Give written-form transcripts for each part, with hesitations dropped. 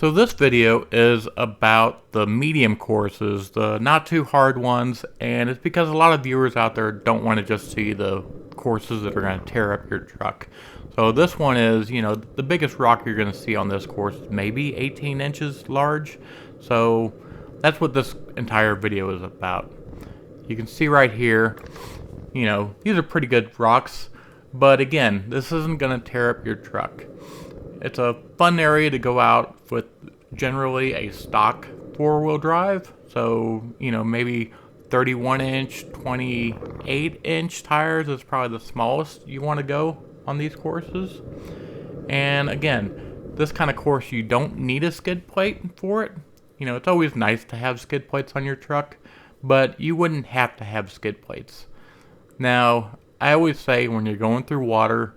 So this video is about the medium courses, the not too hard ones, and it's because a lot of viewers out there don't want to just see the courses that are going to tear up your truck. So this one is, the biggest rock you're going to see on this course is maybe 18 inches large. So that's what this entire video is about. You can see right here, these are pretty good rocks, but again, this isn't going to tear up your truck. It's a fun area to go out with generally a stock four-wheel drive. So, maybe 31-inch, 28-inch tires is probably the smallest you want to go on these courses. And again, this kind of course, you don't need a skid plate for it. It's always nice to have skid plates on your truck, but you wouldn't have to have skid plates. Now, I always say when you're going through water,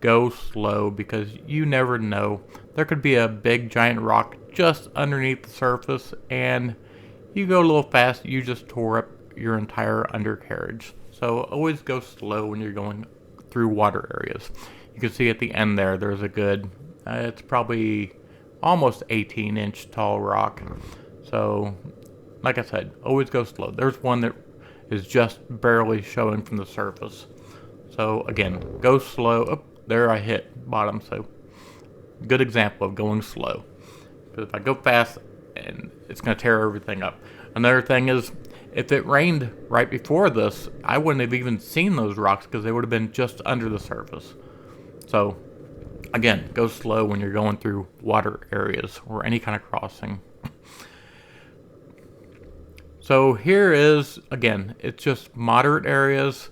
go slow, because you never know. There could be a big giant rock just underneath the surface, and you go a little fast, you just tore up your entire undercarriage. So always go slow when you're going through water areas. You can see at the end there's a good, it's probably almost 18-inch tall rock. So like I said, always go slow. There's one that is just barely showing from the surface. So again, go slow. Oh, there I hit bottom, so good example of going slow. Because if I go fast, and it's going to tear everything up. Another thing is, if it rained right before this, I wouldn't have even seen those rocks because they would have been just under the surface. So again, go slow when you're going through water areas or any kind of crossing. So here is, again, it's just moderate areas.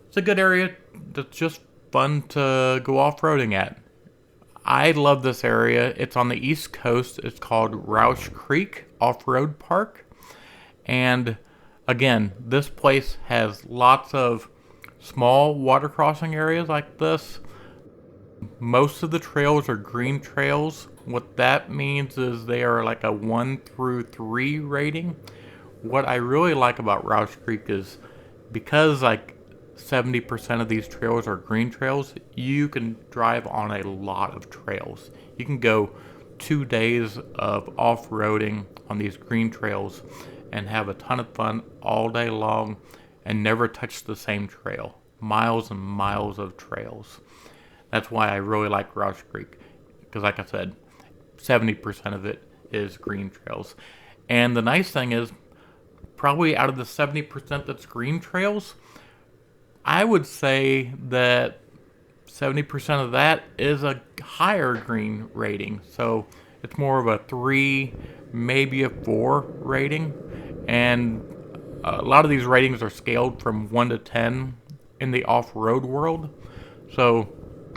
It's a good area that's just fun to go off-roading at. I love this area. It's on the East Coast. It's called Rausch Creek Off-Road Park. And again, this place has lots of small water crossing areas like this. Most of the trails are green trails. What that means is they are like a 1 through 3 rating. What I really like about Rausch Creek is because 70% of these trails are green trails, you can drive on a lot of trails. You can go 2 days of off-roading on these green trails and have a ton of fun all day long and never touch the same trail. Miles and miles of trails. That's why I really like Rausch Creek, because like I said, 70% of it is green trails. And the nice thing is, probably out of the 70% that's green trails, I would say that 70% of that is a higher green rating. So it's more of a 3, maybe a 4 rating. And a lot of these ratings are scaled from 1 to 10 in the off-road world. So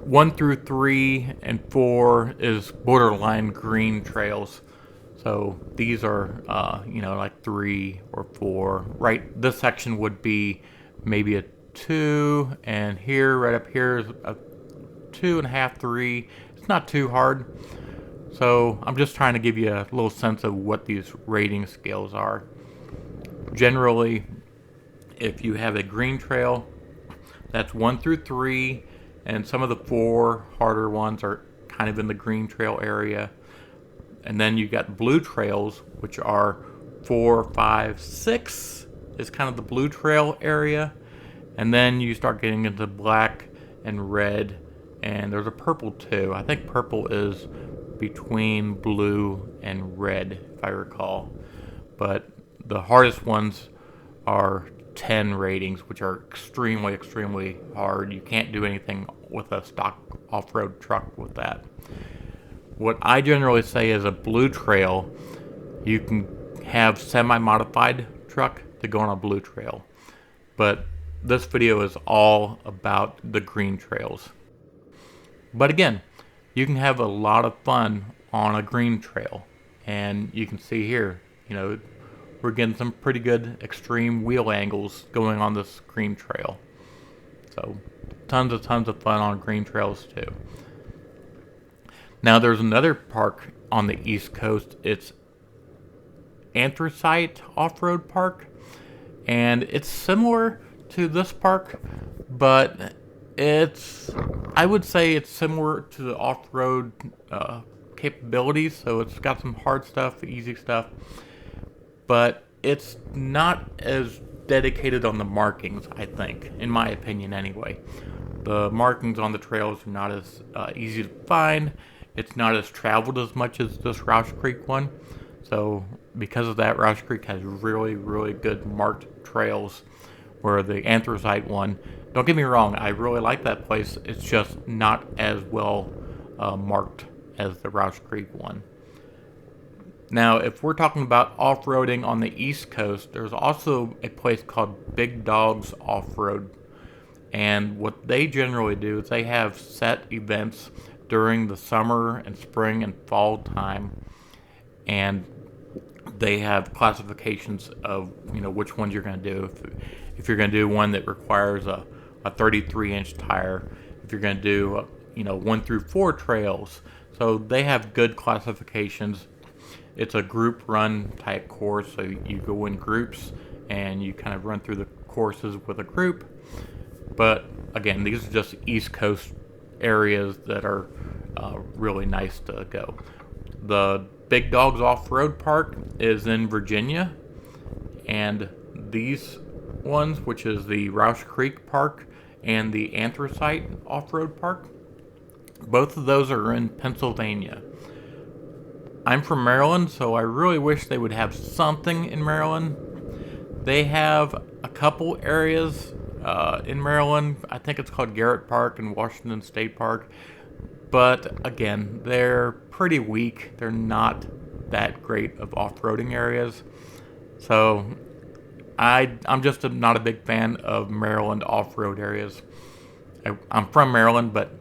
1 through 3 and 4 is borderline green trails. So these are, like 3 or 4. Right, this section would be maybe a 2, and here, right up here, is a 2.5, 3. It's not too hard. So I'm just trying to give you a little sense of what these rating scales are. Generally, if you have a green trail, that's 1 through 3, and some of the 4 harder ones are kind of in the green trail area. And then you got blue trails, which are 4, 5, 6 is kind of the blue trail area. And then you start getting into black and red, and there's a purple too. I think purple is between blue and red, if I recall. But the hardest ones are 10 ratings, which are extremely, extremely hard. You can't do anything with a stock off-road truck with that. What I generally say is a blue trail, you can have semi-modified truck to go on a blue trail. But this video is all about the green trails. But again, you can have a lot of fun on a green trail. And you can see here, we're getting some pretty good extreme wheel angles going on this green trail. So tons of fun on green trails too. Now there's another park on the East Coast. It's Anthracite Off-Road Park. And it's similar to this park, but I would say it's similar to the off-road capabilities, so it's got some hard stuff, easy stuff, but it's not as dedicated on the markings, I think, in my opinion anyway. The markings on the trails are not as easy to find. It's not as traveled as much as this Rausch Creek one. So because of that, Rausch Creek has really, really good marked trails, where the Anthracite one, don't get me wrong, I really like that place. It's just not as well marked as the Rausch Creek one. Now, if we're talking about off-roading on the East Coast, there's also a place called Big Dogs Off-Road. And what they generally do is they have set events during the summer and spring and fall time. And they have classifications of, which ones you're going to do. If you're going to do one that requires a 33-inch tire, if you're going to do, 1 through 4 trails. So they have good classifications. It's a group run type course, so you go in groups and you kind of run through the courses with a group. But again, these are just East Coast areas that are really nice to go. The Big Dogs Off-Road Park is in Virginia, and these ones, which is the Rausch Creek Park and the Anthracite Off-Road Park, both of those are in Pennsylvania. I'm from Maryland, so I really wish they would have something in Maryland. They have a couple areas in Maryland. I think it's called Garrett Park and Washington State Park. But again, they're pretty weak. They're not that great of off-roading areas. So I'm just not a big fan of Maryland off-road areas. I'm from Maryland, but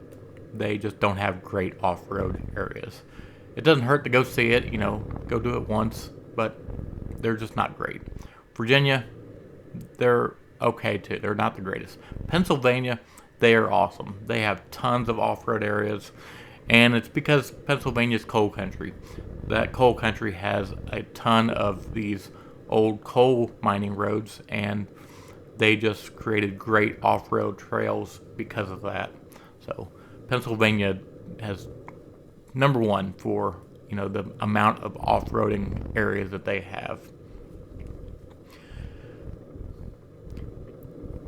they just don't have great off-road areas. It doesn't hurt to go see it, go do it once, but they're just not great. Virginia, they're okay too. They're not the greatest. Pennsylvania, they are awesome. They have tons of off-road areas, and it's because Pennsylvania's coal country. That coal country has a ton of these old coal mining roads, and they just created great off-road trails because of that. So Pennsylvania has number one for the amount of off-roading areas that they have.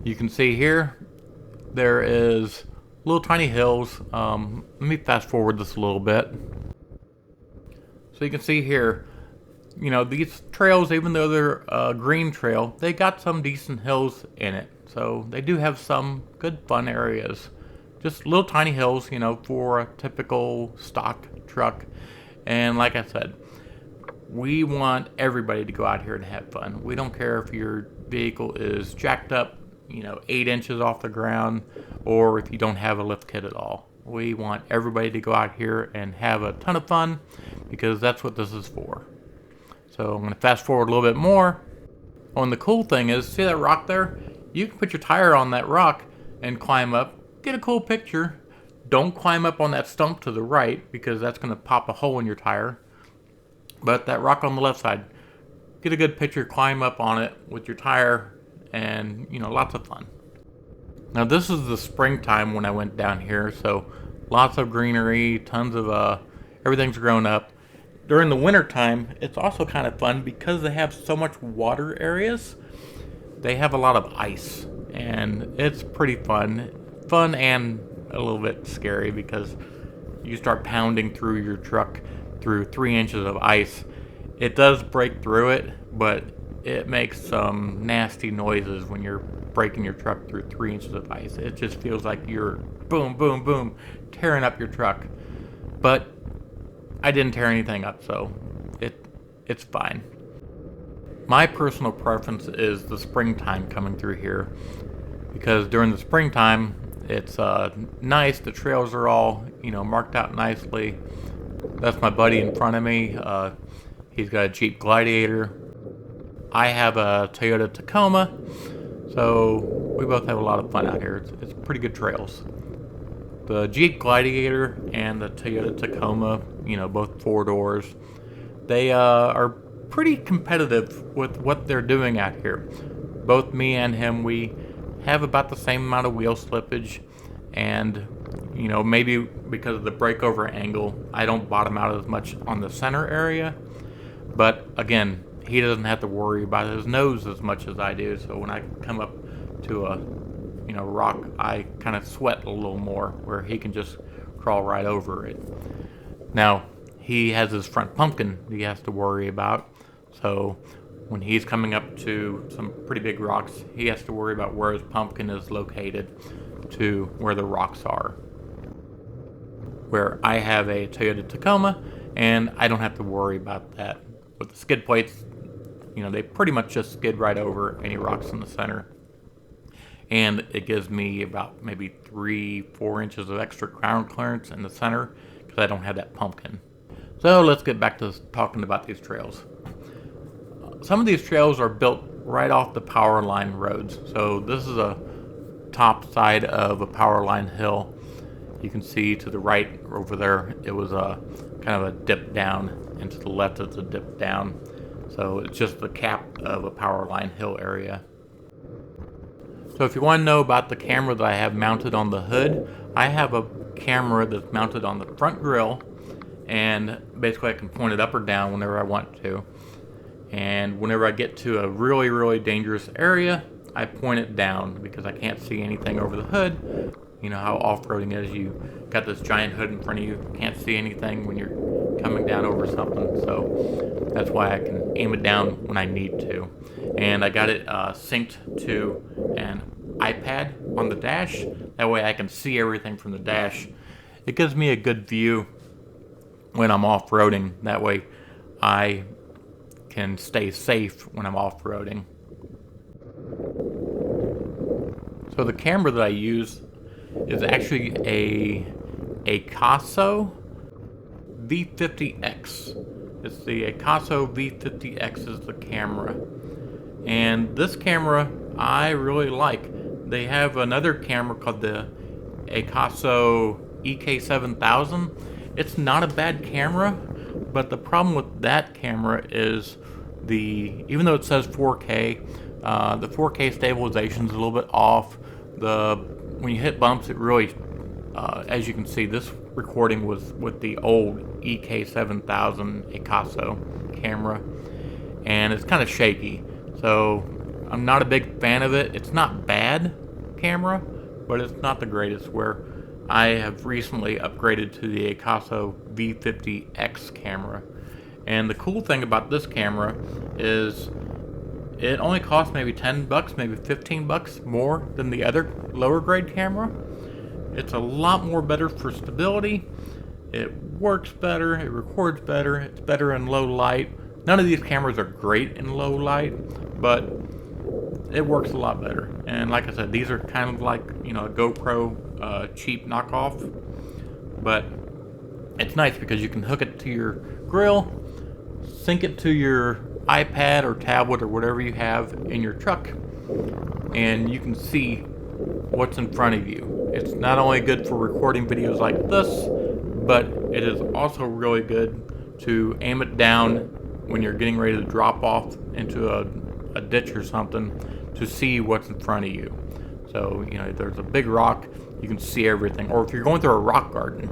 You can see here there is little tiny hills. Let me fast forward this a little bit. So you can see here, these trails, even though they're a green trail, they got some decent hills in it. So they do have some good fun areas. Just little tiny hills, for a typical stock truck. And like I said, we want everybody to go out here and have fun. We don't care if your vehicle is jacked up, 8 inches off the ground, or if you don't have a lift kit at all. We want everybody to go out here and have a ton of fun, because that's what this is for. So I'm going to fast forward a little bit more. Oh, and the cool thing is, see that rock there? You can put your tire on that rock and climb up. Get a cool picture. Don't climb up on that stump to the right, because that's going to pop a hole in your tire. But that rock on the left side, get a good picture, climb up on it with your tire, and lots of fun. Now this is the springtime when I went down here, so lots of greenery, tons of everything's grown up. During the winter time, it's also kind of fun because they have so much water areas. They have a lot of ice, and it's pretty fun and a little bit scary, because you start pounding through your truck through 3 inches of ice. It does break through it, but it makes some nasty noises when you're breaking your truck through 3 inches of ice. It just feels like you're boom, boom, boom, tearing up your truck. But I didn't tear anything up, so it's fine. My personal preference is the springtime coming through here, because during the springtime, it's nice. The trails are all, marked out nicely. That's my buddy in front of me. He's got a Jeep Gladiator. I have a Toyota Tacoma. So we both have a lot of fun out here. It's pretty good trails. The Jeep Gladiator and the Toyota Tacoma, both 4 doors, they are pretty competitive with what they're doing out here. Both me and him, we have about the same amount of wheel slippage, and You know, maybe because of the breakover angle, I don't bottom out as much on the center area. But again, he doesn't have to worry about his nose as much as I do. So when I come up to a rock, I kind of sweat a little more, where he can just crawl right over it. Now, he has his front pumpkin he has to worry about. So when he's coming up to some pretty big rocks, he has to worry about where his pumpkin is located to where the rocks are. Where I have a Toyota Tacoma, and I don't have to worry about that. With the skid plates, they pretty much just skid right over any rocks in the center. And it gives me about maybe 3-4 inches of extra ground clearance in the center because I don't have that pumpkin. So let's get back to talking about these trails. Some of these trails are built right off the power line roads. So this is a top side of a power line hill. You can see to the right over there, it was a kind of a dip down, and to the left it's a dip down. So it's just the cap of a power line hill area. So if you want to know about the camera that I have mounted on the hood, I have a camera that's mounted on the front grille, and basically I can point it up or down whenever I want to. And whenever I get to a really, really dangerous area, I point it down because I can't see anything over the hood. You know how off-roading is, you got this giant hood in front of you, can't see anything when you're coming down over something. So that's why I can aim it down when I need to. And I got it synced to an iPad on the dash. That way I can see everything from the dash. It gives me a good view when I'm off-roading. That way I can stay safe when I'm off-roading. So the camera that I use is actually a Acaso V50X. It's the Acaso V50X is the camera. And this camera I really like. They have another camera called the Acaso EK7000. It's not a bad camera, but the problem with that camera is even though it says 4K, the 4K stabilization is a little bit off. When you hit bumps, it really, as you can see, this recording was with the old EK7000 Acaso camera, and it's kind of shaky. So I'm not a big fan of it. It's not bad camera, but it's not the greatest. Where I have recently upgraded to the Acaso V50X camera, and the cool thing about this camera is it only costs maybe $10, maybe $15 more than the other lower grade camera. It's a lot more better for stability. It works better, it records better, it's better in low light. None of these cameras are great in low light, but it works a lot better. And like I said, these are kind of like, a GoPro cheap knockoff, but it's nice because you can hook it to your grill, sync it to your iPad or tablet or whatever you have in your truck, and you can see what's in front of you. It's not only good for recording videos like this, but it is also really good to aim it down when you're getting ready to drop off into a ditch or something to see what's in front of you. So, if there's a big rock, you can see everything. Or if you're going through a rock garden,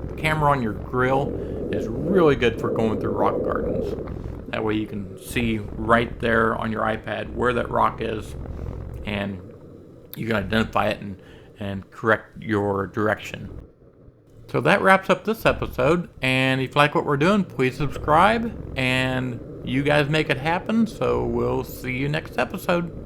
the camera on your grill is really good for going through rock gardens. That way you can see right there on your iPad where that rock is, and you can identify it and correct your direction. So that wraps up this episode, and if you like what we're doing, please subscribe, and you guys make it happen, so we'll see you next episode.